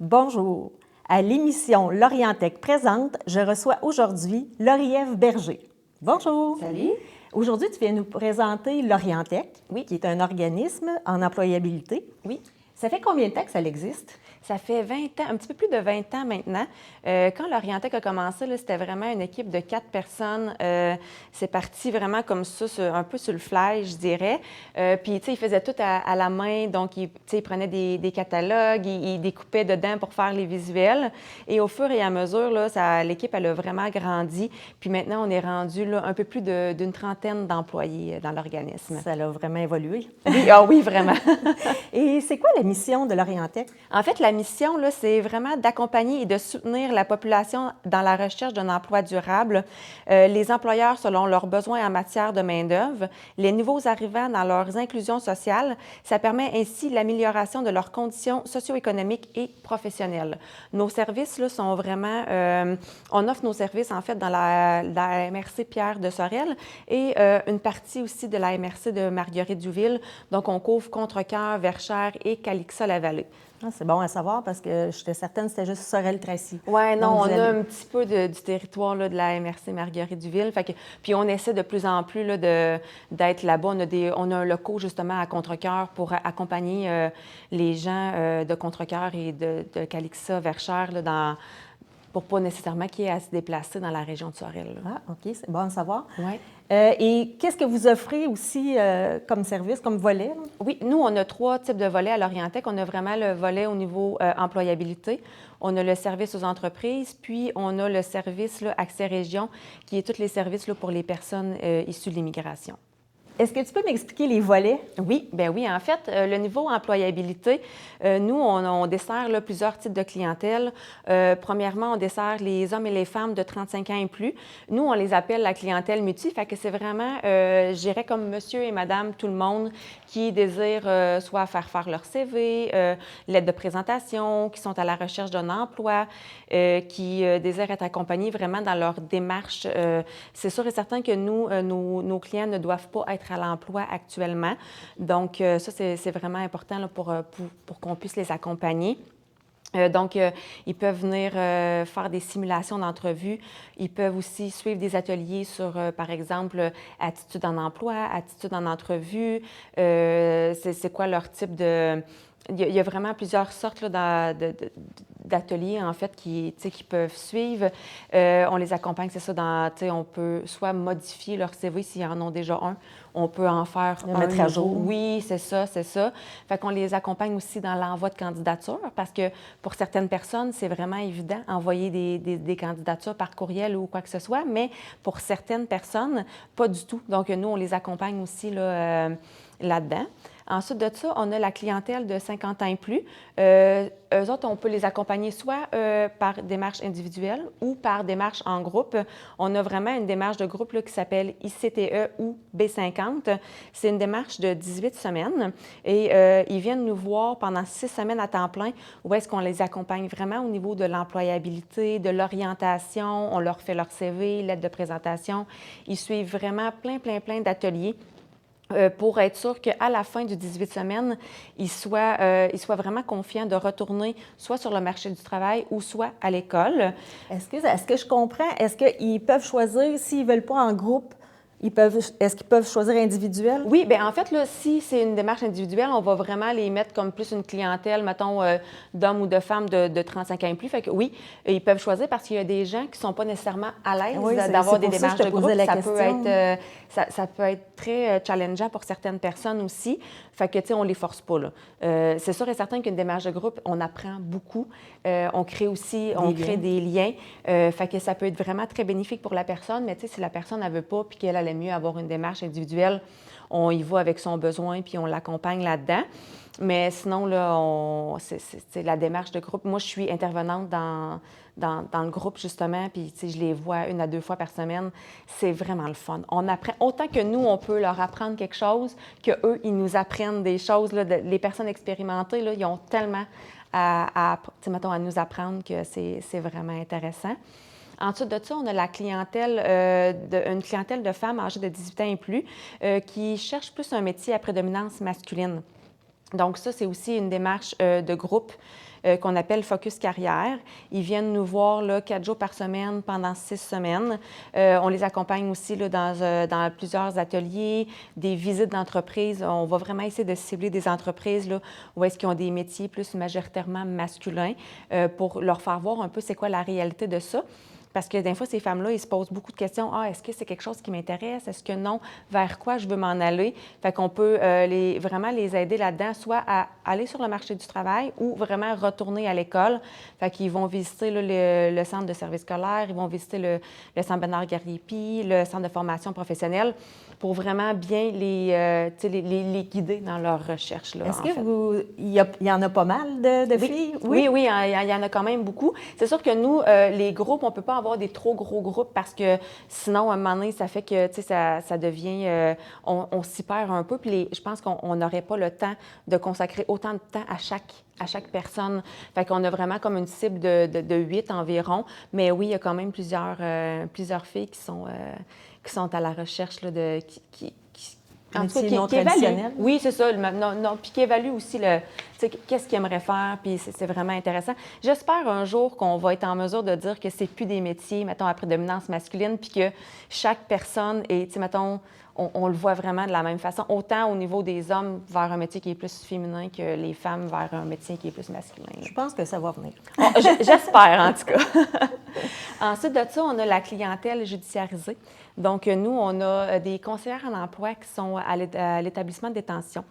Bonjour. À l'émission L'Orientec présente, je reçois aujourd'hui Lauriève Berger. Bonjour. Salut. Aujourd'hui, tu viens nous présenter L'Orientec, Oui. qui est un organisme en employabilité. Oui. Ça fait combien de temps que ça existe? Ça fait 20 ans, un petit peu plus de 20 ans maintenant. Quand l'Orientec a commencé, c'était vraiment une équipe de 4 personnes. C'est parti vraiment comme ça, un peu sur le fly, je dirais. Puis, tu sais, ils faisaient tout à la main. Donc, ils prenaient des catalogues, ils découpaient dedans pour faire les visuels. Et au fur et à mesure, l'équipe, elle a vraiment grandi. Puis maintenant, on est rendu un peu plus d'une trentaine d'employés dans l'organisme. Ça a vraiment évolué. Oui, oui, vraiment. Et c'est quoi la mission de l'Orientec? En fait, la mission, c'est vraiment d'accompagner et de soutenir la population dans la recherche d'un emploi durable, les employeurs selon leurs besoins en matière de main-d'œuvre, les nouveaux arrivants dans leurs inclusions sociales. Ça permet ainsi l'amélioration de leurs conditions socio-économiques et professionnelles. Nos services sont vraiment... on offre nos services, en fait, dans la MRC Pierre de Sorel et une partie aussi de la MRC de Marguerite-Duville. Donc, on couvre Contrecœur, Verchères et Calixa-la-Vallée. Ah, c'est bon à savoir parce que j'étais certaine que c'était juste Sorel-Tracy. Oui, non, on a un petit peu du territoire de la MRC Marguerite-Duville. Puis on essaie de plus en plus d'être là-bas. On a un locaux justement à Contrecœur pour accompagner les gens de Contrecœur et de Calixa, Verchères, pour pas nécessairement qu'il y ait à se déplacer dans la région de Sorel. Ah, OK, c'est bon à savoir. Oui. Et qu'est-ce que vous offrez aussi comme service, comme volet? Oui, nous, on a 3 types de volets à l'Orientec. On a vraiment le volet au niveau employabilité. On a le service aux entreprises, puis on a le service Accès Région, qui est tous les services pour les personnes issues de l'immigration. Est-ce que tu peux m'expliquer les volets? Oui, bien oui. En fait, le niveau employabilité, nous, on dessert plusieurs types de clientèle. Premièrement, on dessert les hommes et les femmes de 35 ans et plus. Nous, on les appelle la clientèle multi, fait que c'est vraiment, je dirais, comme monsieur et madame, tout le monde qui désire soit faire leur CV, l'aide de présentation, qui sont à la recherche d'un emploi, qui désirent être accompagnés vraiment dans leur démarche. C'est sûr et certain que nous, nos clients ne doivent pas être à l'emploi actuellement. Donc, ça, c'est vraiment important pour qu'on puisse les accompagner. Donc, ils peuvent venir faire des simulations d'entrevue. Ils peuvent aussi suivre des ateliers sur, par exemple, attitude en emploi, attitude en entrevue. C'est quoi leur type de... Il y a vraiment plusieurs sortes d'ateliers, en fait, qui peuvent suivre. On les accompagne, c'est ça, on peut soit modifier leur CV s'ils en ont déjà un. On peut en faire un mettre à jour. Oui, c'est ça, c'est ça. Fait qu'on les accompagne aussi dans l'envoi de candidatures parce que pour certaines personnes, c'est vraiment évident envoyer des candidatures par courriel ou quoi que ce soit, mais pour certaines personnes, pas du tout. Donc, nous, on les accompagne aussi là-dedans. Ensuite de ça, on a la clientèle de 50 ans et plus. Eux autres, on peut les accompagner soit par démarche individuelle ou par démarche en groupe. On a vraiment une démarche de groupe qui s'appelle ICTE ou B50. C'est une démarche de 18 semaines et ils viennent nous voir pendant 6 semaines à temps plein où est-ce qu'on les accompagne vraiment au niveau de l'employabilité, de l'orientation. On leur fait leur CV, lettre de présentation. Ils suivent vraiment plein d'ateliers. Pour être sûr qu'à la fin du 18 semaines, ils soient vraiment confiants de retourner soit sur le marché du travail ou soit à l'école. Est-ce que je comprends? Est-ce qu'ils peuvent choisir, s'ils ne veulent pas en groupe, est-ce qu'ils peuvent choisir individuel? Oui, bien en fait, si c'est une démarche individuelle, on va vraiment les mettre comme plus une clientèle, mettons, d'hommes ou de femmes de 35 ans et plus. Fait que oui, ils peuvent choisir parce qu'il y a des gens qui ne sont pas nécessairement à l'aise d'avoir des démarches de groupe. Ça peut être très challengeant pour certaines personnes aussi. Fait que, tu sais, on ne les force pas, là. C'est sûr et certain qu'une démarche de groupe, on apprend beaucoup. On crée des liens. Fait que ça peut être vraiment très bénéfique pour la personne, mais tu sais, si la personne ne veut pas puis qu'elle allait mieux avoir une démarche individuelle, on y va avec son besoin puis on l'accompagne là-dedans. Mais sinon, là, c'est la démarche de groupe. Moi, je suis intervenante dans le groupe, justement, puis je les vois 1 à 2 fois par semaine. C'est vraiment le fun. On apprend, autant que nous, on peut leur apprendre quelque chose, qu'eux, ils nous apprennent des choses. Là, les personnes expérimentées, là, ils ont tellement à nous apprendre que c'est vraiment intéressant. Ensuite de ça, on a la clientèle, une clientèle de femmes âgées de 18 ans et plus qui cherchent plus un métier à prédominance masculine. Donc ça, c'est aussi une démarche de groupe. qu'on appelle Focus Carrière. Ils viennent nous voir là, 4 jours par semaine pendant 6 semaines. On les accompagne aussi là, dans plusieurs ateliers, des visites d'entreprises. On va vraiment essayer de cibler des entreprises là, où est-ce qu'ils ont des métiers plus majoritairement masculins pour leur faire voir un peu c'est quoi la réalité de ça. Parce que des fois, ces femmes-là, ils se posent beaucoup de questions. Ah, est-ce que c'est quelque chose qui m'intéresse? Est-ce que non? Vers quoi je veux m'en aller? Fait qu'on peut vraiment les aider là-dedans, soit à aller sur le marché du travail ou vraiment retourner à l'école. Fait qu'ils vont visiter là, le centre de service scolaire, ils vont visiter le centre Bernard Garriépi, le centre de formation professionnelle pour vraiment bien les guider dans leur recherche. Là, est-ce qu'il y en a pas mal de filles? Oui, il y en a quand même beaucoup. C'est sûr que nous, les groupes, on ne peut pas avoir des trop gros groupes parce que sinon, à un moment donné, ça fait que ça devient... on s'y perd un peu. Puis je pense qu'on n'aurait pas le temps de consacrer autant de temps à chaque personne. Fait qu'on a vraiment comme une cible de 8 environ. Mais oui, il y a quand même plusieurs filles qui sont à la recherche là, en tout cas, qui évalue. Oui, c'est ça. Puis qui évalue aussi qu'est-ce qu'ils aimeraient faire, puis c'est vraiment intéressant. J'espère un jour qu'on va être en mesure de dire que c'est plus des métiers, mettons, à prédominance masculine, puis que chaque personne est, mettons, on le voit vraiment de la même façon, autant au niveau des hommes vers un métier qui est plus féminin que les femmes vers un métier qui est plus masculin. Je pense que ça va venir. J'espère, en tout cas. Ensuite de ça, on a la clientèle judiciarisée. Donc, nous, on a des conseillères en emploi qui sont à l'établissement de détention,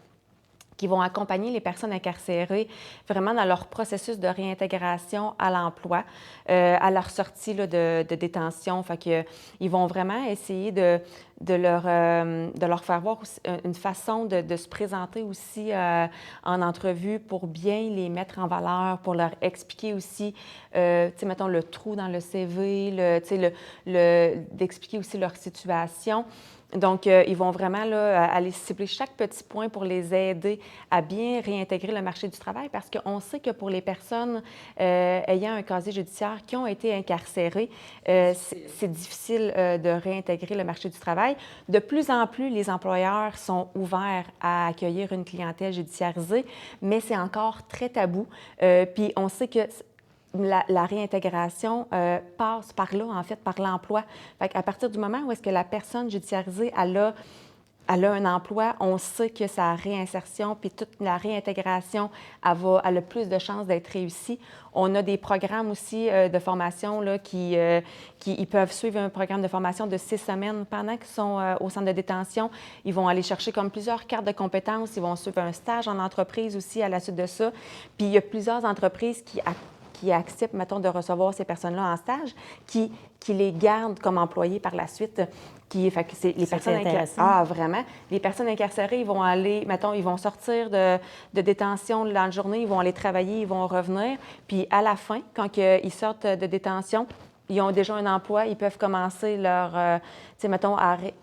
qui vont accompagner les personnes incarcérées vraiment dans leur processus de réintégration à l'emploi, à leur sortie là, de détention. Fait que, ils vont vraiment essayer de leur faire voir aussi une façon de se présenter aussi en entrevue pour bien les mettre en valeur, pour leur expliquer aussi, mettons, le trou dans le CV, d'expliquer aussi leur situation. Donc, ils vont vraiment là, aller cibler chaque petit point pour les aider à bien réintégrer le marché du travail parce qu'on sait que pour les personnes ayant un casier judiciaire qui ont été incarcérées, c'est difficile de réintégrer le marché du travail. De plus en plus, les employeurs sont ouverts à accueillir une clientèle judiciarisée, mais c'est encore très tabou. Puis, on sait que la réintégration passe par là, en fait, par l'emploi. Fait qu'à partir du moment où est-ce que la personne judiciarisée, elle a un emploi, on sait que sa réinsertion puis toute la réintégration, elle a plus de chances d'être réussie. On a des programmes aussi de formation là, ils peuvent suivre un programme de formation de 6 semaines pendant qu'ils sont au centre de détention. Ils vont aller chercher comme plusieurs cartes de compétences. Ils vont suivre un stage en entreprise aussi à la suite de ça. Puis il y a plusieurs entreprises qui acceptent, mettons, de recevoir ces personnes-là en stage, qui les gardent comme employés par la suite. Fait que c'est les personnes vraiment. Les personnes incarcérées, ils vont aller, mettons, ils vont sortir de détention dans la journée, ils vont aller travailler, ils vont revenir. Puis à la fin, quand ils sortent de détention, ils ont déjà un emploi, ils peuvent commencer leur, mettons,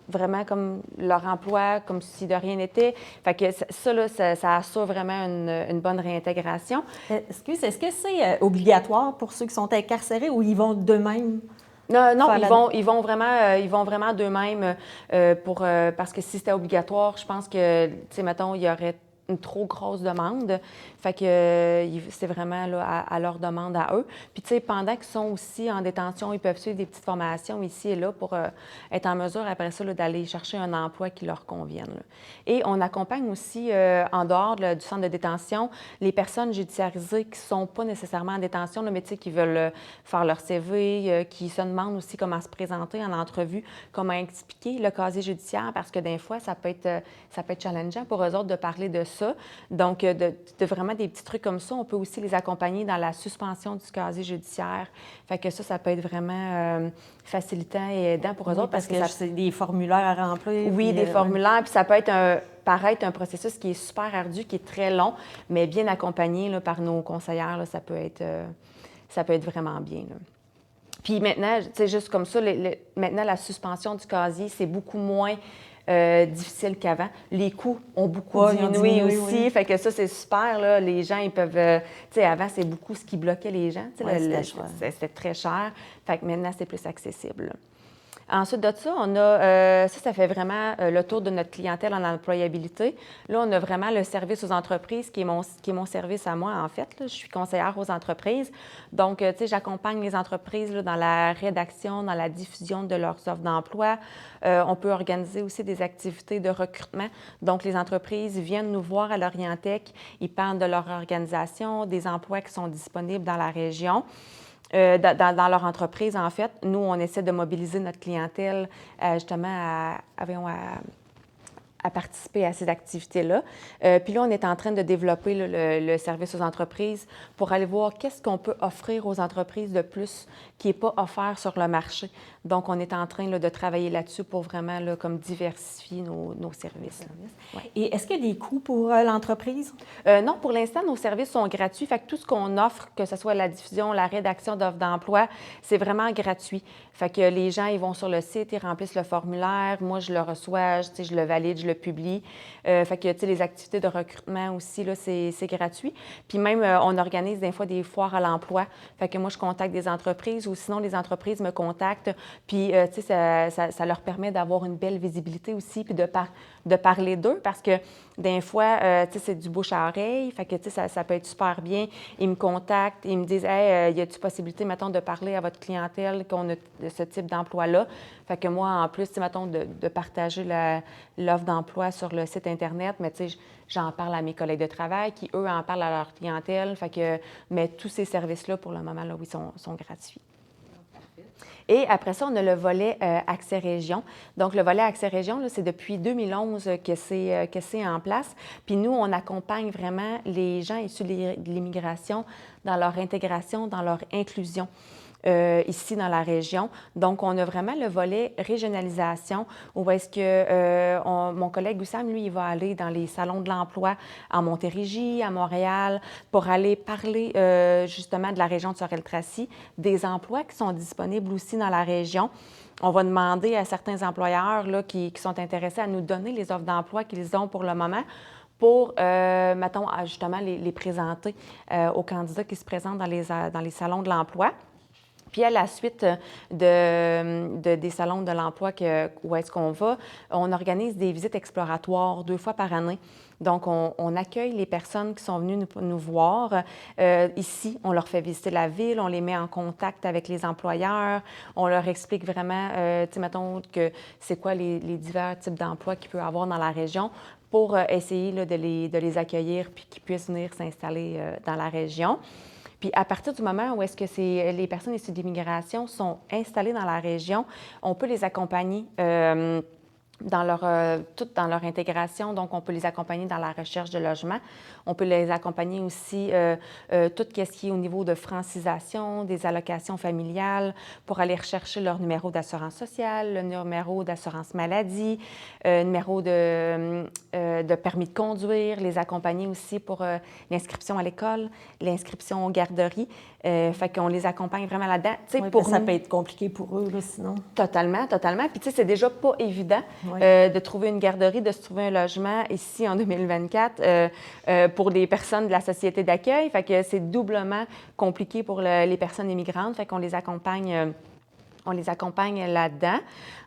vraiment comme leur emploi, comme si de rien n'était. Fait que ça, là, ça assure vraiment une bonne réintégration. Est-ce que c'est obligatoire pour ceux qui sont incarcérés ou ils vont d'eux-mêmes? Non, ils vont vraiment d'eux-mêmes parce que si c'était obligatoire, je pense que, mettons, il y aurait une trop grosse demande. Fait que c'est vraiment là, à leur demande à eux. Puis, tu sais, pendant qu'ils sont aussi en détention, ils peuvent suivre des petites formations ici et là pour être en mesure, après ça, là, d'aller chercher un emploi qui leur convienne. Là. Et on accompagne aussi, en dehors du centre de détention, les personnes judiciarisées qui ne sont pas nécessairement en détention, là, mais tu sais, qui veulent faire leur CV, qui se demandent aussi comment se présenter en entrevue, comment expliquer le casier judiciaire, parce que des fois, ça peut être challengeant pour eux autres de parler de ça. Donc, de vraiment des petits trucs comme ça, on peut aussi les accompagner dans la suspension du casier judiciaire. Fait que ça peut être vraiment facilitant et aidant pour eux autres. Parce que c'est des formulaires à remplir. Oui, des formulaires. Puis ça peut être paraître un processus qui est super ardu, qui est très long, mais bien accompagné là, par nos conseillères, là, ça peut être vraiment bien. Là. Puis maintenant, tu sais, juste comme ça, maintenant, la suspension du casier, c'est beaucoup moins difficile qu'avant. Les coûts ont beaucoup diminué aussi. Oui. Fait que ça, c'est super. Là. Les gens, ils peuvent... tu sais, avant, c'est beaucoup ce qui bloquait les gens. C'était très cher. Fait que maintenant, c'est plus accessible. Ensuite de ça, on a, ça fait vraiment le tour de notre clientèle en employabilité. Là, on a vraiment le service aux entreprises qui est mon service à moi, en fait. Là. Je suis conseillère aux entreprises. Donc, tu sais, j'accompagne les entreprises là, dans la rédaction, dans la diffusion de leurs offres d'emploi. On peut organiser aussi des activités de recrutement. Donc, les entreprises viennent nous voir à l'Orientech. Ils parlent de leur organisation, des emplois qui sont disponibles dans la région. Dans leur entreprise, en fait, nous, on essaie de mobiliser notre clientèle justement à participer à ces activités-là. Puis là, on est en train de développer là, le service aux entreprises pour aller voir qu'est-ce qu'on peut offrir aux entreprises de plus qui n'est pas offert sur le marché. Donc, on est en train là, de travailler là-dessus pour vraiment là, comme diversifier nos services. Ouais. Et est-ce qu'il y a des coûts pour l'entreprise? Non, pour l'instant, nos services sont gratuits. Fait que tout ce qu'on offre, que ce soit la diffusion, la rédaction d'offres d'emploi, c'est vraiment gratuit. Fait que les gens, ils vont sur le site, ils remplissent le formulaire. Moi, je le reçois, je le valide, je le publie. Fait que, tu sais, les activités de recrutement aussi, là, c'est gratuit. Puis même, on organise des fois des foires à l'emploi. Fait que moi, je contacte des entreprises ou sinon, les entreprises me contactent. Puis, tu sais, ça leur permet d'avoir une belle visibilité aussi, puis de parler d'eux parce que des fois, tu sais, c'est du bouche à oreille. Fait que, tu sais, ça peut être super bien. Ils me contactent, ils me disent, hey, y a-t-il possibilité, mettons, de parler à votre clientèle qu'on a de ce type d'emploi-là? Fait que moi, en plus, mettons, de partager l'offre d'emploi sur le site Internet, mais tu sais, j'en parle à mes collègues de travail qui, eux, en parlent à leur clientèle. Fait que, mais tous ces services-là, pour le moment, là, oui, sont gratuits. Et après ça, on a le volet Accès Région. Donc, le volet Accès Région, c'est depuis 2011 que c'est en place. Puis nous, on accompagne vraiment les gens issus de l'immigration dans leur intégration, dans leur inclusion. Ici dans la région. Donc, on a vraiment le volet régionalisation où est-ce que mon collègue Oussam, lui, il va aller dans les salons de l'emploi à Montérégie, à Montréal, pour aller parler justement de la région de Sorel-Tracy, des emplois qui sont disponibles aussi dans la région. On va demander à certains employeurs là, qui sont intéressés à nous donner les offres d'emploi qu'ils ont pour le moment pour, mettons, justement les présenter aux candidats qui se présentent dans les salons de l'emploi. Puis à la suite des salons de l'emploi où est-ce qu'on va, on organise des visites exploratoires 2 fois par année. Donc, on accueille les personnes qui sont venues nous voir. Ici, on leur fait visiter la ville, on les met en contact avec les employeurs, on leur explique vraiment, tu sais, mettons, que c'est quoi les divers types d'emplois qu'il peut y avoir dans la région pour essayer là, de les accueillir puis qu'ils puissent venir s'installer dans la région. Puis à partir du moment où est-ce que les personnes issues de l'immigration sont installées dans la région, on peut les accompagner dans leur intégration. Donc, on peut les accompagner dans la recherche de logement. On peut les accompagner aussi tout ce qui est au niveau de francisation, des allocations familiales pour aller rechercher leur numéro d'assurance sociale, le numéro d'assurance maladie, numéro de permis de conduire, les accompagner aussi pour l'inscription à l'école, l'inscription aux garderies. Fait qu'on les accompagne vraiment là-dedans. Oui, pour ça peut être compliqué pour eux, là, sinon. Totalement, totalement. Puis, tu sais, c'est déjà pas évident de trouver une garderie, de se trouver un logement ici en 2024 pour les personnes de la société d'accueil. Fait que c'est doublement compliqué pour les personnes immigrantes. Fait qu'on les accompagne. On les accompagne là-dedans.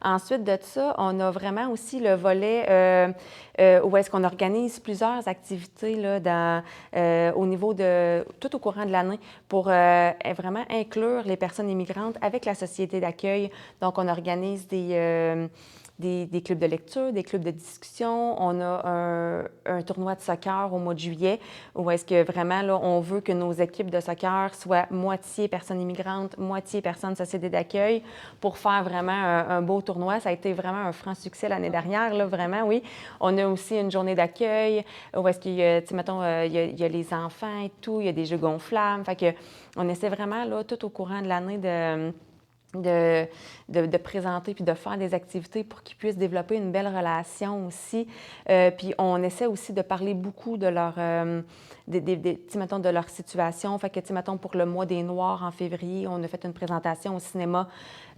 Ensuite de ça, on a vraiment aussi le volet où est-ce qu'on organise plusieurs activités là, au niveau de tout au courant de l'année pour vraiment inclure les personnes immigrantes avec la société d'accueil. Donc, on organise des clubs de lecture, des clubs de discussion. On a un tournoi de soccer au mois de juillet où est-ce que vraiment, là, on veut que nos équipes de soccer soient moitié personnes immigrantes, moitié personnes de société d'accueil pour faire vraiment un beau tournoi. Ça a été vraiment un franc succès l'année dernière, là, vraiment, oui. On a aussi une journée d'accueil où est-ce qu'il y a, tu sais, mettons, il y a les enfants et tout, il y a des jeux gonflables. Fait que on essaie vraiment, là, tout au courant de l'année de présenter puis de faire des activités pour qu'ils puissent développer une belle relation aussi. Puis on essaie aussi de parler beaucoup de leur, mettons, de leur situation. Fait que, mettons, pour le mois des Noirs en février, on a fait une présentation au cinéma,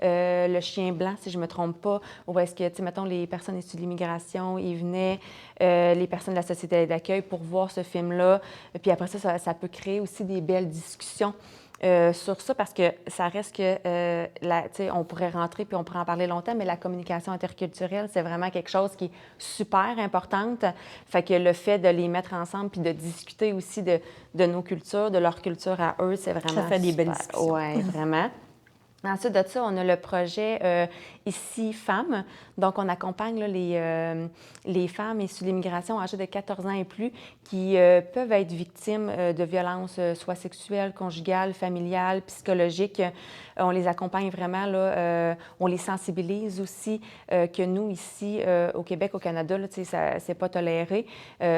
Le Chien Blanc, si je ne me trompe pas, où est-ce que, mettons, les personnes issues de l'immigration, ils venaient, les personnes de la société d'accueil pour voir ce film-là. Puis après ça peut créer aussi des belles discussions sur ça parce que ça reste que, on pourrait rentrer puis on pourrait en parler longtemps, mais la communication interculturelle, c'est vraiment quelque chose qui est super importante. Fait que le fait de les mettre ensemble puis de discuter aussi de nos cultures, de leur culture à eux, c'est vraiment Ça fait des belles discussions. Oui, vraiment. Ensuite de ça, on a le projet Ici Femmes. Donc, on accompagne là, les femmes issues de l'immigration âgées de 14 ans et plus qui peuvent être victimes de violences, soit sexuelles, conjugales, familiales, psychologiques. On les accompagne vraiment, là, on les sensibilise aussi que nous, ici, au Québec, au Canada, là, c'est pas toléré.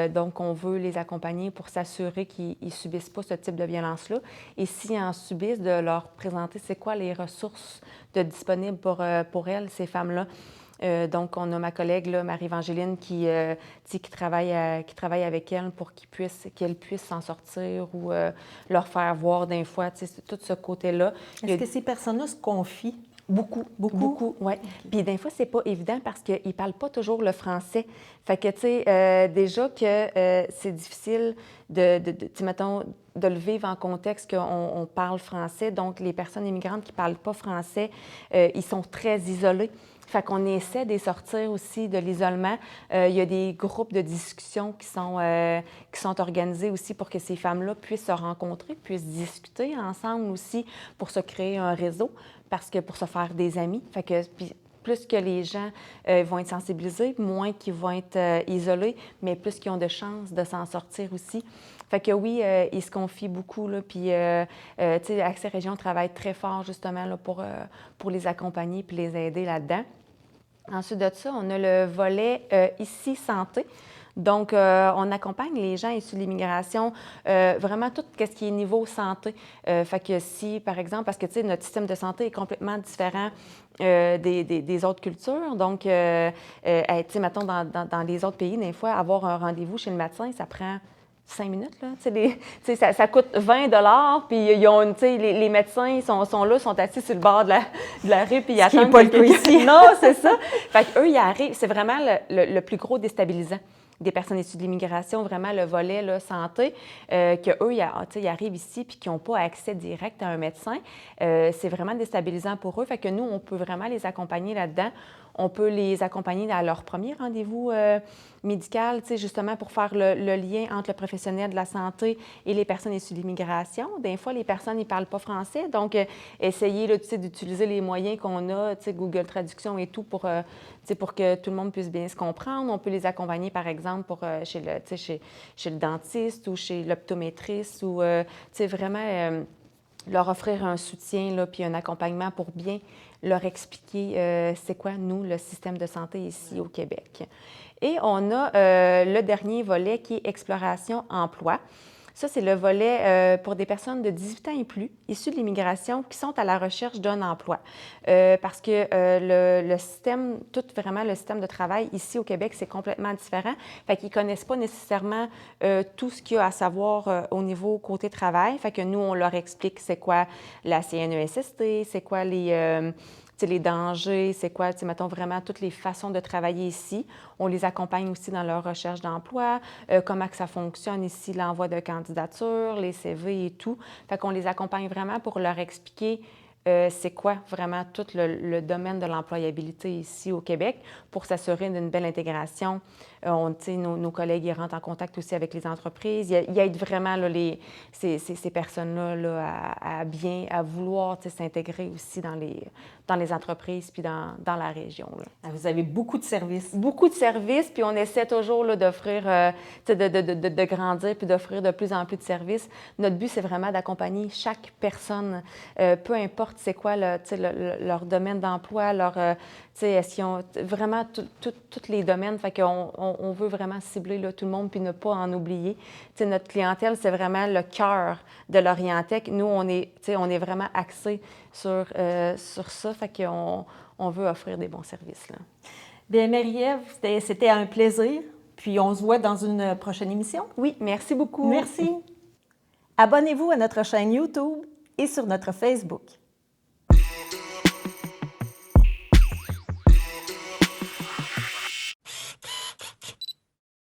Donc, on veut les accompagner pour s'assurer qu'ils ne subissent pas ce type de violence-là. Et s'ils en subissent, de leur présenter c'est quoi les ressources disponibles pour elles, ces femmes-là. Donc, on a ma collègue, là, Marie-Evangeline, qui travaille avec elles pour qu'elles puissent s'en sortir ou leur faire voir des fois, tout ce côté-là. Est-ce que ces personnes-là se confient? Beaucoup, oui. Puis des fois, c'est pas évident parce qu'ils ne parlent pas toujours le français. Fait que, tu sais, déjà que c'est difficile mettons, de le vivre en contexte qu'on parle français. Donc, les personnes immigrantes qui ne parlent pas français, ils sont très isolés. Fait qu'on essaie de les sortir aussi de l'isolement. Il y a des groupes de discussion qui sont organisés aussi pour que ces femmes-là puissent se rencontrer, puissent discuter ensemble aussi pour se créer un réseau, parce que pour se faire des amis. Fait que plus que les gens vont être sensibilisés, moins qu'ils vont être isolés, mais plus qu'ils ont de chances de s'en sortir aussi. Fait que oui, ils se confient beaucoup, là, puis, tu sais, Accès Région travaille très fort, justement, là, pour les accompagner puis les aider là-dedans. Ensuite de ça, on a le volet Ici Santé. Donc, on accompagne les gens issus de l'immigration, vraiment tout ce qui est niveau santé. Fait que si, par exemple, parce que, tu sais, notre système de santé est complètement différent des autres cultures. Donc, tu sais, mettons, dans les autres pays, des fois, avoir un rendez-vous chez le médecin, ça prend 5 minutes, là. Ça coûte 20 $, puis ils ont les médecins ils sont là, sont assis sur le bord de la rue, puis ils attendent. Pas le cas ici. Non, c'est ça. Fait qu'eux, ils arrivent. C'est vraiment le plus gros déstabilisant des personnes issues de l'immigration, vraiment le volet là, santé, qu'eux, ils arrivent ici puis qu'ils n'ont pas accès direct à un médecin. C'est vraiment déstabilisant pour eux. Fait que nous, on peut vraiment les accompagner là-dedans. On peut les accompagner à leur premier rendez-vous médical, justement pour faire le lien entre le professionnel de la santé et les personnes issues de l'immigration. Des fois, les personnes ne parlent pas français, donc essayer là, d'utiliser les moyens qu'on a, Google Traduction et tout, pour que tout le monde puisse bien se comprendre. On peut les accompagner, par exemple, chez le dentiste ou chez l'optométriste ou vraiment leur offrir un soutien là, puis un accompagnement pour bien leur expliquer c'est quoi, nous, le système de santé ici au Québec. Et on a le dernier volet qui est exploration-emploi. Ça, c'est le volet pour des personnes de 18 ans et plus, issues de l'immigration, qui sont à la recherche d'un emploi. Parce que le système, vraiment le système de travail ici au Québec, c'est complètement différent. Fait qu'ils ne connaissent pas nécessairement tout ce qu'il y a à savoir au niveau côté travail. Fait que nous, on leur explique c'est quoi la CNESST, c'est quoi les dangers, c'est quoi, mettons vraiment toutes les façons de travailler ici. On les accompagne aussi dans leur recherche d'emploi, comment que ça fonctionne ici, l'envoi de candidature, les CV et tout. Fait qu'on les accompagne vraiment pour leur expliquer c'est quoi vraiment tout le domaine de l'employabilité ici au Québec pour s'assurer d'une belle intégration. Nos collègues ils rentrent en contact aussi avec les entreprises. Ils aident vraiment là, ces personnes-là là, à vouloir s'intégrer aussi dans les entreprises puis dans la région. Là. Vous avez beaucoup de services. Beaucoup de services, puis on essaie toujours là, d'offrir, de grandir puis d'offrir de plus en plus de services. Notre but, c'est vraiment d'accompagner chaque personne, peu importe c'est quoi leur domaine d'emploi, est-ce qu'ils ont vraiment tous les domaines. Fait qu'on on veut vraiment cibler là, tout le monde puis ne pas en oublier. Notre clientèle, c'est vraiment le cœur de l'Orientec. Nous, on est vraiment axés sur ça. Fait qu'on veut offrir des bons services. Là. Bien, Marie-Ève, c'était un plaisir. Puis on se voit dans une prochaine émission. Oui, merci beaucoup. Merci. Abonnez-vous à notre chaîne YouTube et sur notre Facebook.